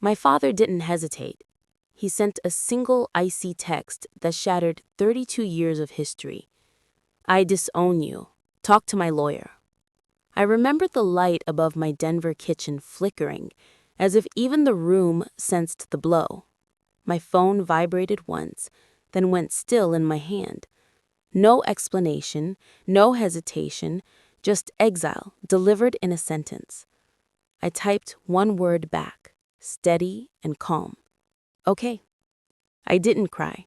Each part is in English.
My father didn't hesitate. He sent a single icy text that shattered 32 years of history. I disown you. Talk to my lawyer. I remember the light above my Denver kitchen flickering, as if even the room sensed the blow. My phone vibrated once, then went still in my hand. No explanation, no hesitation, just exile delivered in a sentence. I typed one word back, steady and calm. Okay. I didn't cry.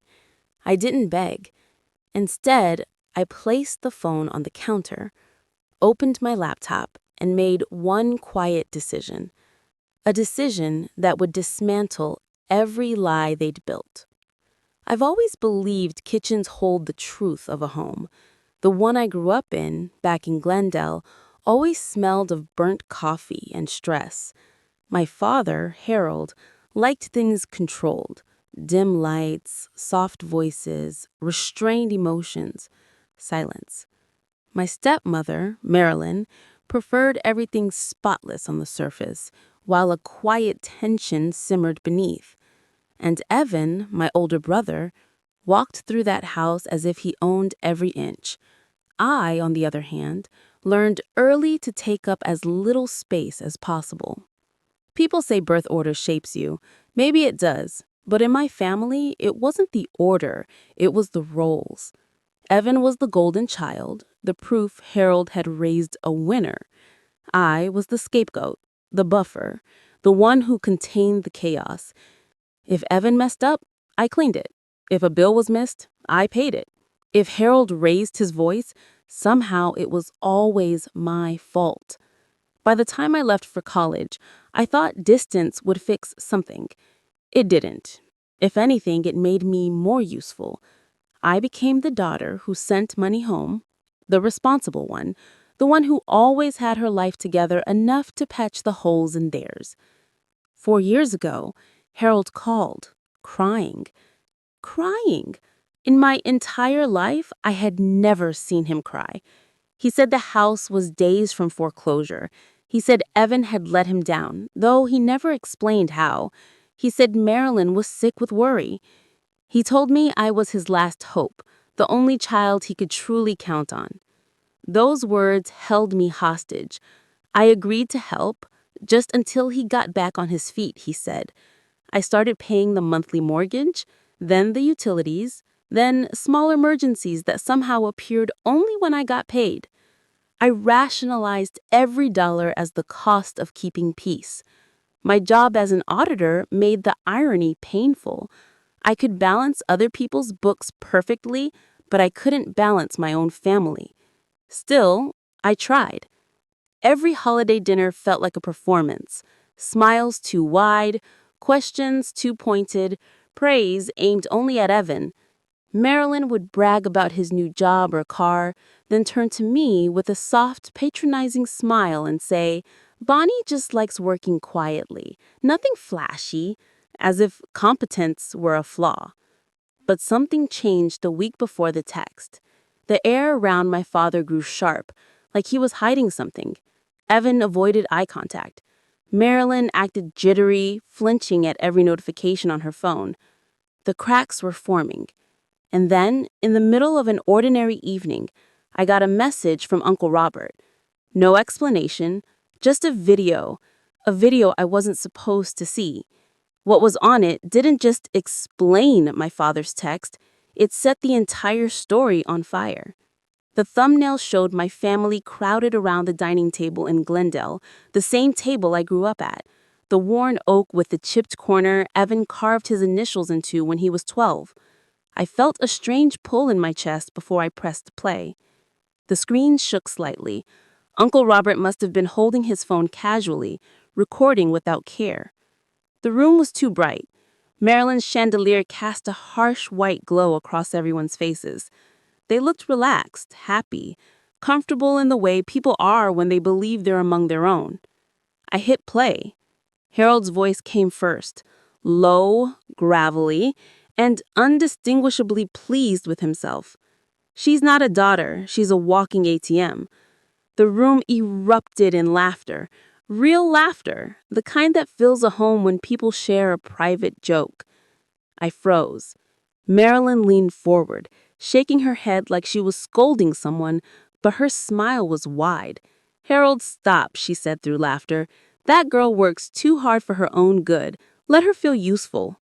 I didn't beg. Instead, I placed the phone on the counter, opened my laptop, and made one quiet decision. A decision that would dismantle every lie they'd built. I've always believed kitchens hold the truth of a home. The one I grew up in, back in Glendale, always smelled of burnt coffee and stress. My father, Harold, liked things controlled. Dim lights, soft voices, restrained emotions, silence. My stepmother, Marilyn, preferred everything spotless on the surface, while a quiet tension simmered beneath. And Evan, my older brother, walked through that house as if he owned every inch. I, on the other hand, learned early to take up as little space as possible. People say birth order shapes you. Maybe it does. But in my family, it wasn't the order, it was the roles. Evan was the golden child, the proof Harold had raised a winner. I was the scapegoat, the buffer, the one who contained the chaos. If Evan messed up, I cleaned it. If a bill was missed, I paid it. If Harold raised his voice, somehow it was always my fault. By the time I left for college, I thought distance would fix something. It didn't. If anything, it made me more useful. I became the daughter who sent money home, the responsible one, the one who always had her life together enough to patch the holes in theirs. 4 years ago, Harold called, crying. Crying. In my entire life, I had never seen him cry. He said the house was days from foreclosure. He said Evan had let him down, though he never explained how. He said Marilyn was sick with worry. He told me I was his last hope, the only child he could truly count on. Those words held me hostage. I agreed to help, just until he got back on his feet, he said. I started paying the monthly mortgage, then the utilities, then small emergencies that somehow appeared only when I got paid. I rationalized every dollar as the cost of keeping peace. My job as an auditor made the irony painful. I could balance other people's books perfectly, but I couldn't balance my own family. Still, I tried. Every holiday dinner felt like a performance. Smiles too wide, questions too pointed, praise aimed only at Evan. Marilyn would brag about his new job or car, then turn to me with a soft, patronizing smile and say, "Bonnie just likes working quietly, nothing flashy," as if competence were a flaw. But something changed the week before the text. The air around my father grew sharp, like he was hiding something. Evan avoided eye contact. Marilyn acted jittery, flinching at every notification on her phone. The cracks were forming. And then, in the middle of an ordinary evening, I got a message from Uncle Robert. No explanation, just a video I wasn't supposed to see. What was on it didn't just explain my father's text, it set the entire story on fire. The thumbnail showed my family crowded around the dining table in Glendale, the same table I grew up at. The worn oak with the chipped corner Evan carved his initials into when he was 12. I felt a strange pull in my chest before I pressed play. The screen shook slightly. Uncle Robert must have been holding his phone casually, recording without care. The room was too bright. Marilyn's chandelier cast a harsh white glow across everyone's faces. They looked relaxed, happy, comfortable in the way people are when they believe they're among their own. I hit play. Harold's voice came first, low, gravelly, and undistinguishably pleased with himself. "She's not a daughter, she's a walking ATM." The room erupted in laughter. Real laughter, the kind that fills a home when people share a private joke. I froze. Marilyn leaned forward, shaking her head like she was scolding someone, but her smile was wide. "Harold, stop," she said through laughter. "That girl works too hard for her own good. Let her feel useful."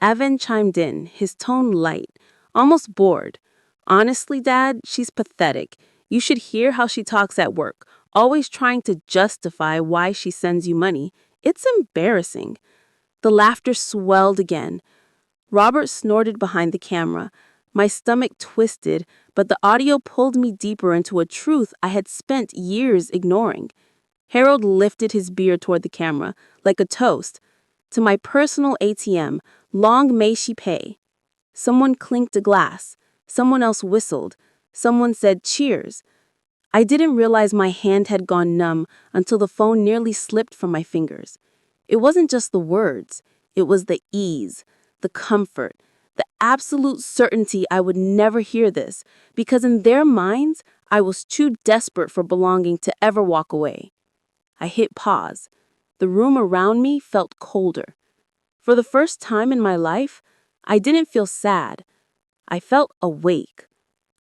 Evan chimed in, his tone light, almost bored. "Honestly, Dad, she's pathetic. You should hear how she talks at work, always trying to justify why she sends you money. It's embarrassing." The laughter swelled again. Robert snorted behind the camera. My stomach twisted, but the audio pulled me deeper into a truth I had spent years ignoring. Harold lifted his beer toward the camera, like a toast. "To my personal ATM, long may she pay." Someone clinked a glass. Someone else whistled. Someone said cheers. I didn't realize my hand had gone numb until the phone nearly slipped from my fingers. It wasn't just the words, it was the ease, the comfort, the absolute certainty I would never hear this, because in their minds, I was too desperate for belonging to ever walk away. I hit pause. The room around me felt colder. For the first time in my life, I didn't feel sad. I felt awake.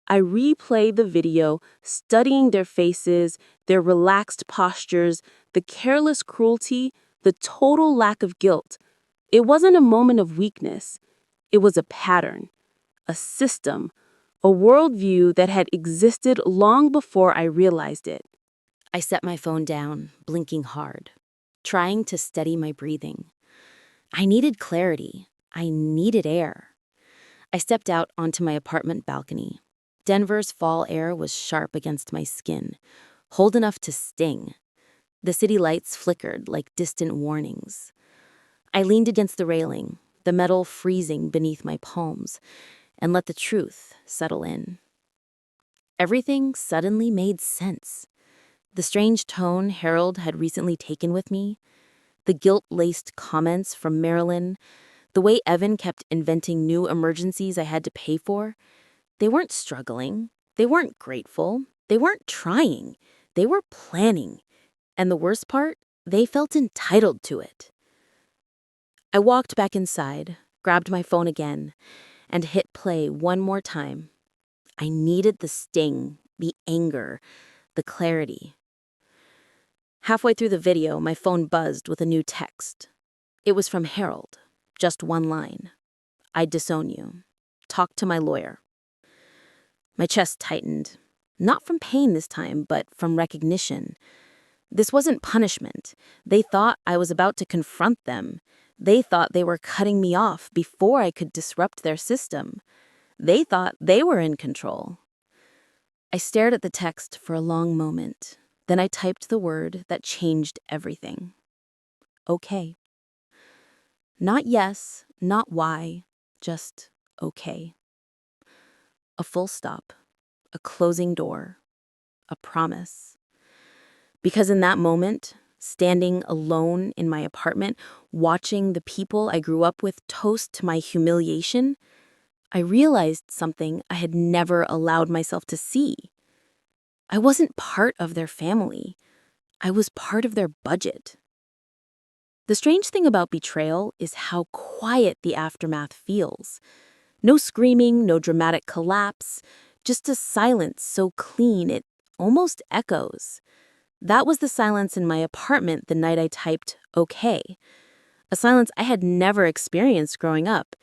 I replayed the video, studying their faces, their relaxed postures, the careless cruelty, the total lack of guilt. It wasn't a moment of weakness. It was a pattern, a system, a worldview that had existed long before I realized it. I set my phone down, blinking hard, trying to steady my breathing. I needed clarity. I needed air. I stepped out onto my apartment balcony. Denver's fall air was sharp against my skin, cold enough to sting. The city lights flickered like distant warnings. I leaned against the railing, the metal freezing beneath my palms, and let the truth settle in. Everything suddenly made sense. The strange tone Harold had recently taken with me, the guilt-laced comments from Marilyn, the way Evan kept inventing new emergencies I had to pay for. They weren't struggling. They weren't grateful. They weren't trying. They were planning. And the worst part, they felt entitled to it. I walked back inside, grabbed my phone again, and hit play one more time. I needed the sting, the anger, the clarity. Halfway through the video, my phone buzzed with a new text. It was from Harold. Just one line. "I disown you. Talk to my lawyer." My chest tightened. Not from pain this time, but from recognition. This wasn't punishment. They thought I was about to confront them. They thought they were cutting me off before I could disrupt their system. They thought they were in control. I stared at the text for a long moment. Then I typed the word that changed everything. Okay. Not yes, not why, just okay. A full stop, a closing door, a promise. Because in that moment, standing alone in my apartment, watching the people I grew up with toast to my humiliation, I realized something I had never allowed myself to see. I wasn't part of their family. I was part of their budget. The strange thing about betrayal is how quiet the aftermath feels. No screaming, no dramatic collapse, just a silence so clean it almost echoes. That was the silence in my apartment the night I typed okay. A silence I had never experienced growing up,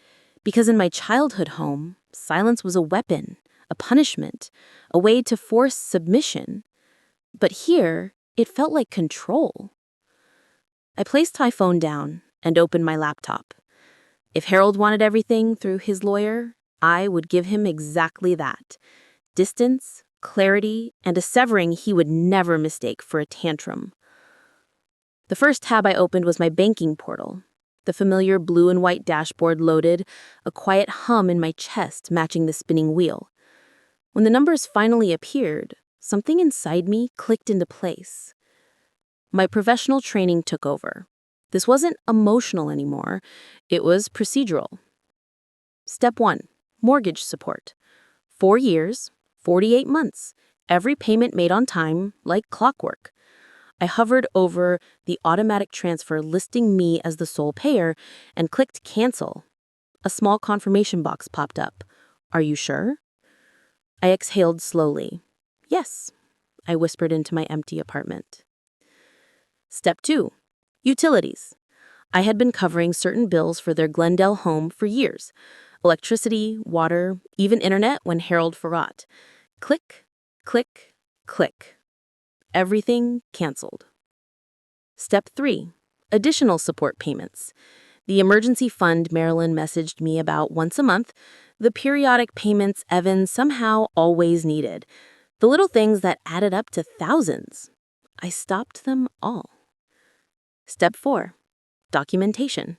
because in my childhood home, silence was a weapon, a punishment, a way to force submission. But here, it felt like control. I placed my phone down and opened my laptop. If Harold wanted everything through his lawyer, I would give him exactly that. Distance, clarity, and a severing he would never mistake for a tantrum. The first tab I opened was my banking portal. The familiar blue and white dashboard loaded, a quiet hum in my chest matching the spinning wheel. When the numbers finally appeared, something inside me clicked into place. My professional training took over. This wasn't emotional anymore. It was procedural. Step 1, mortgage support. 4 years, 48 months, every payment made on time, like clockwork. I hovered over the automatic transfer listing me as the sole payer and clicked cancel. A small confirmation box popped up. Are you sure? I exhaled slowly. Yes, I whispered into my empty apartment. Step 2. Utilities. I had been covering certain bills for their Glendale home for years. Electricity, water, even internet when Harold forgot. Click, click, click. Everything canceled. Step 3. Additional support payments. The emergency fund Marilyn messaged me about once a month, the periodic payments Evan somehow always needed, the little things that added up to thousands. I stopped them all. Step 4. Documentation.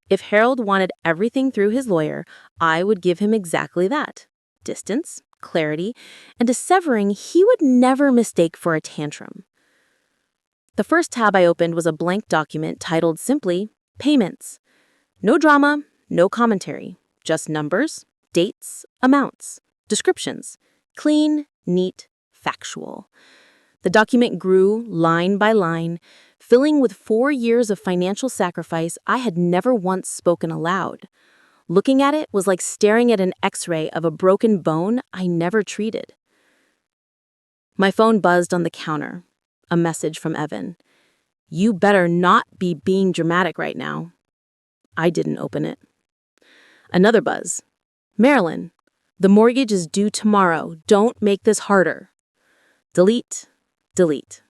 If Harold wanted everything through his lawyer, I would give him exactly that. Distance, clarity, and a severing he would never mistake for a tantrum. The first tab I opened was a blank document titled simply, Payments. No drama, no commentary, just numbers, dates, amounts, descriptions. Clean, neat, factual. The document grew line by line, filling with 4 years of financial sacrifice I had never once spoken aloud. Looking at it was like staring at an X-ray of a broken bone I never treated. My phone buzzed on the counter. A message from Evan. You better not be being dramatic right now. I didn't open it. Another buzz. Marilyn, the mortgage is due tomorrow. Don't make this harder. Delete, delete.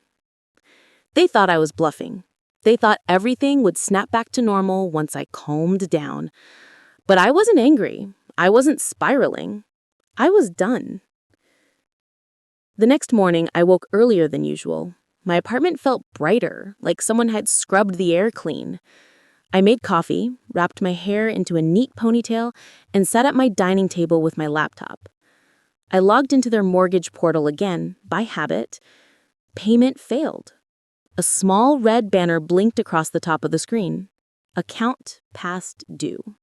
They thought I was bluffing. They thought everything would snap back to normal once I calmed down. But I wasn't angry. I wasn't spiraling. I was done. The next morning, I woke earlier than usual. My apartment felt brighter, like someone had scrubbed the air clean. I made coffee, wrapped my hair into a neat ponytail, and sat at my dining table with my laptop. I logged into their mortgage portal again, by habit. Payment failed. A small red banner blinked across the top of the screen. Account past due.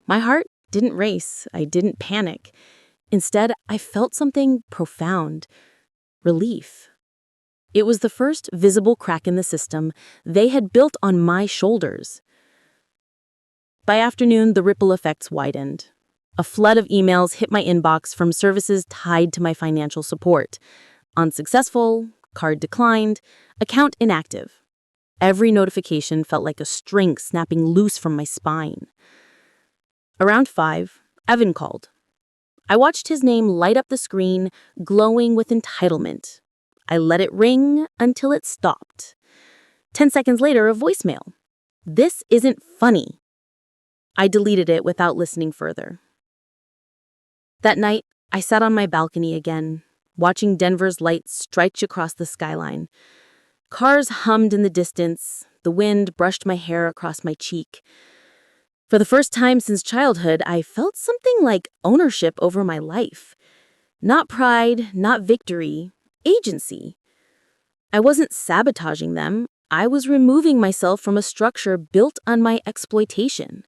My heart didn't race. I didn't panic. Instead, I felt something profound. Relief. It was the first visible crack in the system they had built on my shoulders. By afternoon, the ripple effects widened. A flood of emails hit my inbox from services tied to my financial support. Unsuccessful, card declined, account inactive. Every notification felt like a string snapping loose from my spine. Around 5, Evan called. I watched his name light up the screen, glowing with entitlement. I let it ring until it stopped. 10 seconds later, a voicemail. This isn't funny. I deleted it without listening further. That night, I sat on my balcony again, watching Denver's lights stretch across the skyline. Cars hummed in the distance. The wind brushed my hair across my cheek. For the first time since childhood, I felt something like ownership over my life. Not pride, not victory, agency. I wasn't sabotaging them. I was removing myself from a structure built on my exploitation.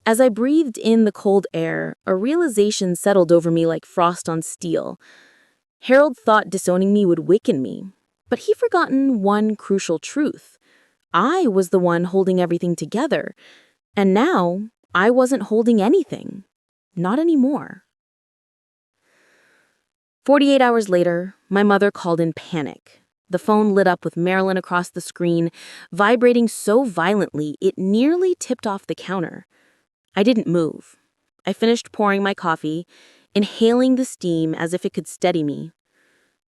As I breathed in the cold air, a realization settled over me like frost on steel. Harold thought disowning me would weaken me, but he'd forgotten one crucial truth. I was the one holding everything together, and now I wasn't holding anything. Not anymore. 48 hours later, my mother called in panic. The phone lit up with Marilyn across the screen, vibrating so violently it nearly tipped off the counter. I didn't move. I finished pouring my coffee, inhaling the steam as if it could steady me.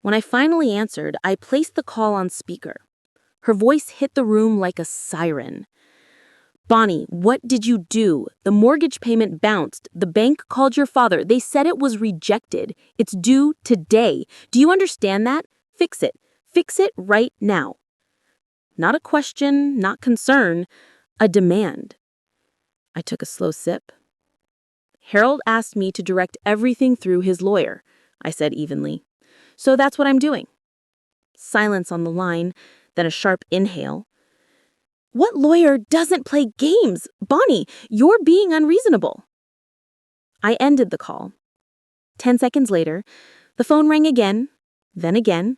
When I finally answered, I placed the call on speaker. Her voice hit the room like a siren. Bonnie, what did you do? The mortgage payment bounced. The bank called your father. They said it was rejected. It's due today. Do you understand that? Fix it. Fix it right now. Not a question, not concern, a demand. I took a slow sip. Harold asked me to direct everything through his lawyer, I said evenly. So that's what I'm doing. Silence on the line, then a sharp inhale. What lawyer doesn't play games? Bonnie, you're being unreasonable. I ended the call. 10 seconds later, the phone rang again, then again.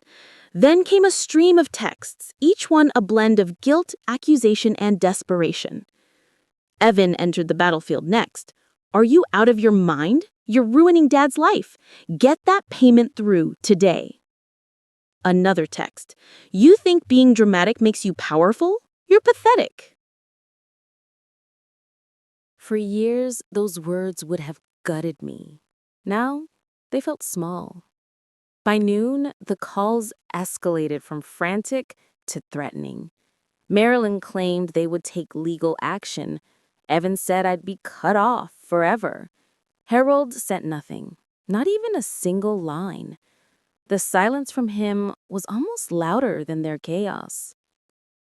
Then came a stream of texts, each one a blend of guilt, accusation, and desperation. Evan entered the battlefield next. Are you out of your mind? You're ruining Dad's life. Get that payment through today. Another text. You think being dramatic makes you powerful? You're pathetic. For years, those words would have gutted me. Now, they felt small. By noon, the calls escalated from frantic to threatening. Marilyn claimed they would take legal action. Evan said I'd be cut off forever. Harold sent nothing, not even a single line. The silence from him was almost louder than their chaos.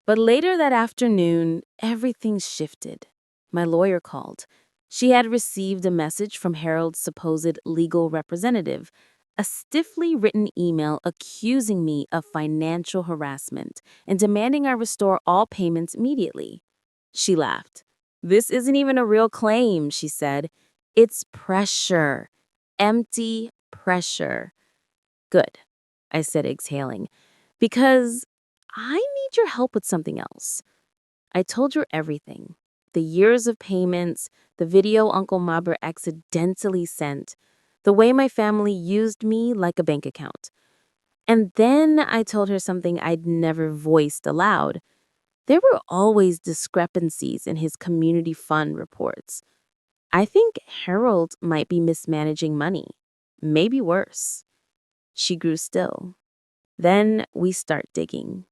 But later that afternoon, everything shifted. My lawyer called. She had received a message from Harold's supposed legal representative, a stiffly written email accusing me of financial harassment and demanding I restore all payments immediately. She laughed. This isn't even a real claim, she said. It's pressure. Empty pressure. Good, I said, exhaling, because I need your help with something else. I told her everything. The years of payments, the video Uncle Maber accidentally sent, the way my family used me like a bank account. And then I told her something I'd never voiced aloud. There were always discrepancies in his community fund reports. I think Harold might be mismanaging money. Maybe worse. She grew still. Then we start digging.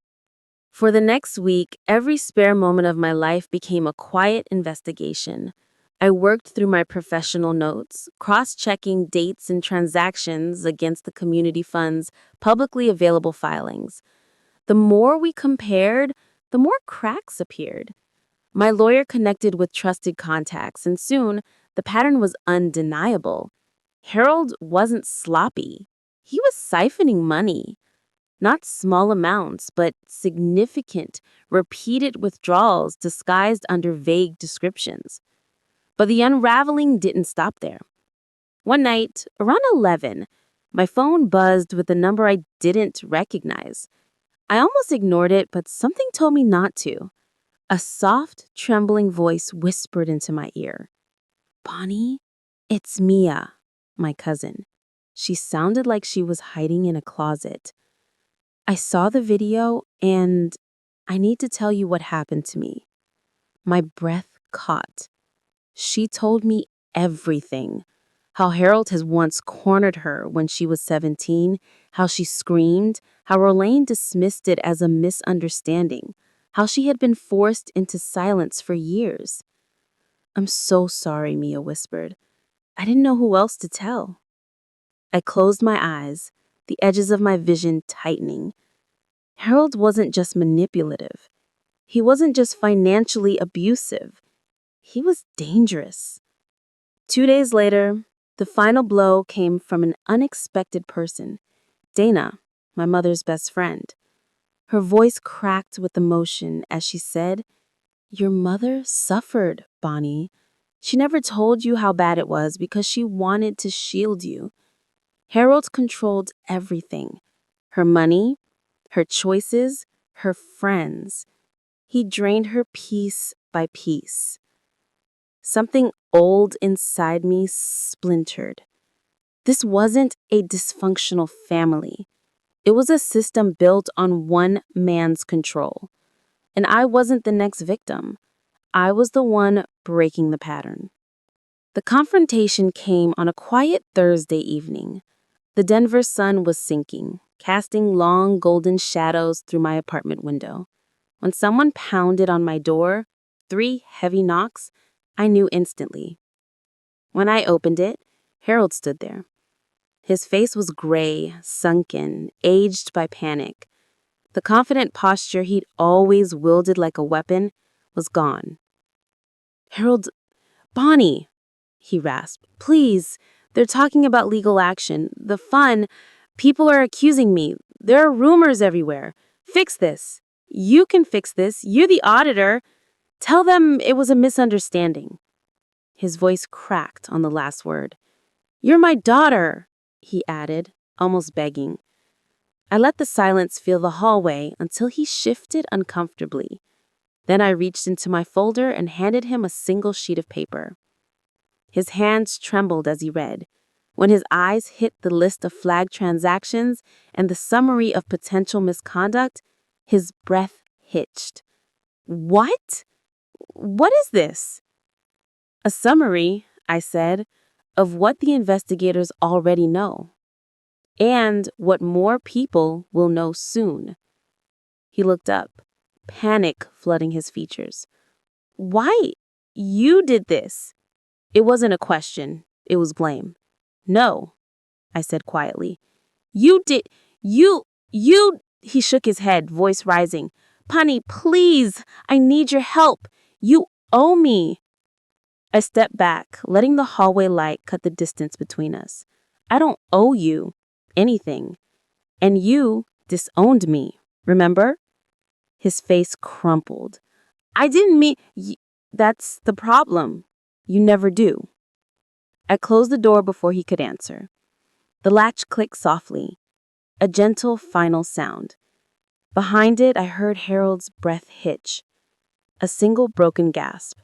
For the next week, every spare moment of my life became a quiet investigation. I worked through my professional notes, cross-checking dates and transactions against the community fund's publicly available filings. The more we compared, the more cracks appeared. My lawyer connected with trusted contacts, and soon the pattern was undeniable. Harold wasn't sloppy. He was siphoning money. Not small amounts, but significant, repeated withdrawals disguised under vague descriptions. But the unraveling didn't stop there. One night, around 11, my phone buzzed with a number I didn't recognize. I almost ignored it, but something told me not to. A soft, trembling voice whispered into my ear. Bonnie, it's Mia, my cousin. She sounded like she was hiding in a closet. I saw the video, and I need to tell you what happened to me. My breath caught. She told me everything. How Harold has once cornered her when she was 17, how she screamed, how Rolane dismissed it as a misunderstanding, how she had been forced into silence for years. I'm so sorry, Mia whispered. I didn't know who else to tell. I closed my eyes, the edges of my vision tightening. Harold wasn't just manipulative. He wasn't just financially abusive. He was dangerous. 2 days later, the final blow came from an unexpected person, Dana, my mother's best friend. Her voice cracked with emotion as she said, Your mother suffered, Bonnie. She never told you how bad it was because she wanted to shield you. Harold controlled everything. Her money, her choices, her friends. He drained her piece by piece. Something old inside me splintered. This wasn't a dysfunctional family. It was a system built on one man's control. And I wasn't the next victim. I was the one breaking the pattern. The confrontation came on a quiet Thursday evening. The Denver sun was sinking, casting long golden shadows through my apartment window. When someone pounded on my door, 3 heavy knocks, I knew instantly. When I opened it, Harold stood there. His face was gray, sunken, aged by panic. The confident posture he'd always wielded like a weapon was gone. Harold, Bonnie, he rasped. Please, they're talking about legal action. The fun. People are accusing me. There are rumors everywhere. Fix this. You can fix this. You're the auditor. Tell them it was a misunderstanding. His voice cracked on the last word. You're my daughter, he added, almost begging. I let the silence fill the hallway until he shifted uncomfortably. Then I reached into my folder and handed him a single sheet of paper. His hands trembled as he read. When his eyes hit the list of flagged transactions and the summary of potential misconduct, his breath hitched. What? What is this? A summary, I said, of what the investigators already know. And what more people will know soon. He looked up, panic flooding his features. Why? You did this. It wasn't a question. It was blame. No, I said quietly. You did. You. He shook his head, voice rising. Pani, please, I need your help. You owe me. I stepped back, letting the hallway light cut the distance between us. I don't owe you anything. And you disowned me, remember? His face crumpled. I didn't mean... That's the problem. You never do. I closed the door before he could answer. The latch clicked softly, a gentle final sound. Behind it, I heard Harold's breath hitch, a single broken gasp.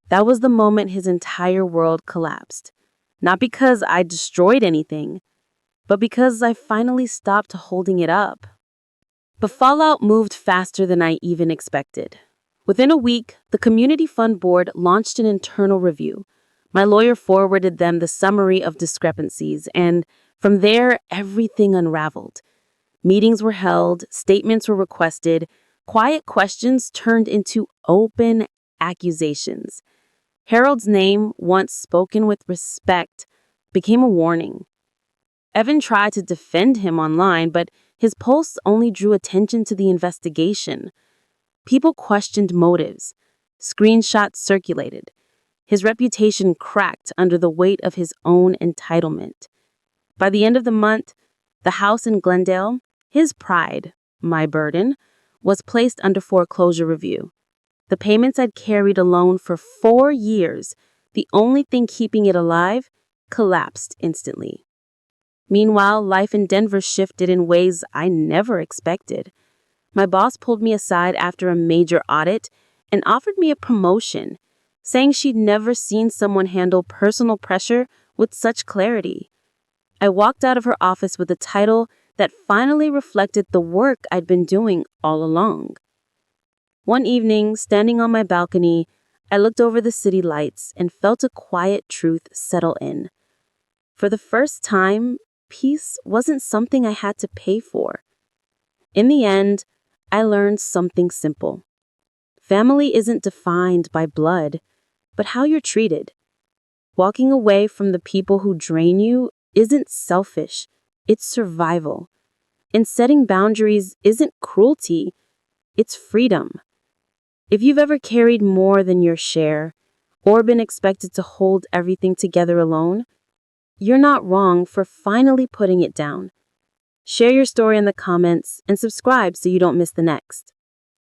That was the moment his entire world collapsed. Not because I destroyed anything, but because I finally stopped holding it up. The fallout moved faster than I even expected. Within a week, the Community Fund Board launched an internal review. My lawyer forwarded them the summary of discrepancies, and from there, everything unraveled. Meetings were held, statements were requested, quiet questions turned into open accusations. Harold's name, once spoken with respect, became a warning. Evan tried to defend him online, but his posts only drew attention to the investigation. People questioned motives. Screenshots circulated. His reputation cracked under the weight of his own entitlement. By the end of the month, the house in Glendale, his pride, my burden, was placed under foreclosure review. The payments I'd carried alone for 4 years, the only thing keeping it alive, collapsed instantly. Meanwhile, life in Denver shifted in ways I never expected. My boss pulled me aside after a major audit and offered me a promotion, saying she'd never seen someone handle personal pressure with such clarity. I walked out of her office with a title that finally reflected the work I'd been doing all along. One evening, standing on my balcony, I looked over the city lights and felt a quiet truth settle in. For the first time, peace wasn't something I had to pay for. In the end, I learned something simple. Family isn't defined by blood, but how you're treated. Walking away from the people who drain you isn't selfish, it's survival. And setting boundaries isn't cruelty, it's freedom. If you've ever carried more than your share, or been expected to hold everything together alone, you're not wrong for finally putting it down. Share your story in the comments and subscribe so you don't miss the next.